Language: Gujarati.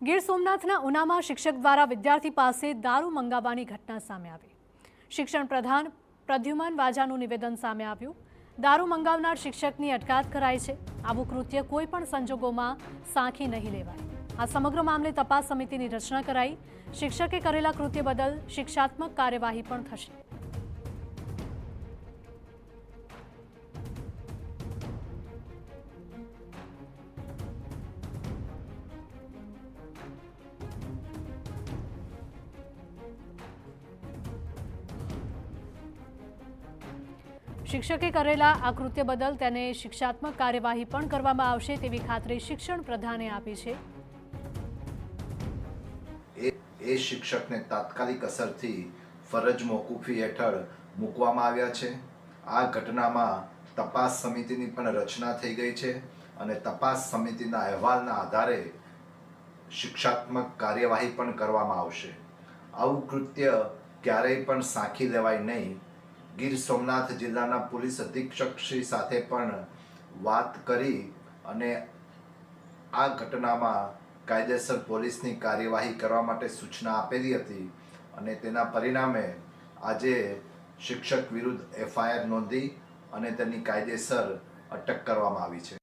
ગીર સોમનાથના ઉનામાં શિક્ષક દ્વારા વિદ્યાર્થી પાસે દારૂ મંગાવવાની ઘટના સામે આવી। શિક્ષણ પ્રધાન પ્રદ્યુમન વાજાનું નિવેદન સામે આવ્યું। દારૂ મંગાવનાર શિક્ષકની અટકાયત કરાઈ છે। આવું કૃત્ય કોઈ પણ સંજોગોમાં સાંખી નહીં લેવાય। આ સમગ્ર મામલે તપાસ સમિતિની રચના કરાઈ। શિક્ષકે કરેલા કૃત્ય બદલ શિક્ષાત્મક કાર્યવાહી પણ થશે। શિક્ષકે કરેલા આ કૃત્ય બદલ તેને શિક્ષાત્મક કાર્યવાહી પણ કરવામાં આવશે તેવી ખાતરી શિક્ષણ પ્રધાને આપી છે। એ શિક્ષકને તાત્કાલિક અસરથી ફરજ મોકૂફી હેઠળ મૂકવામાં આવ્યા છે। આ ઘટનામાં તપાસ સમિતિની પણ રચના થઈ ગઈ છે અને તપાસ સમિતિના અહેવાલના આધારે શિક્ષાત્મક કાર્યવાહી પણ કરવામાં આવશે। આવું કૃત્ય ક્યારેય પણ સાંખી લેવાય નહીં। ગીર સોમનાથ જિલ્લાના પોલીસ અધિક્ષકશ્રી સાથે પણ વાત કરી અને આ ઘટનામાં કાયદેસર પોલીસની કાર્યવાહી કરવા માટે સૂચના આપેલી હતી અને તેના પરિણામે આજે શિક્ષક વિરુદ્ધ FIR નોંધી અને તેની કાયદેસર અટક કરવામાં આવી છે।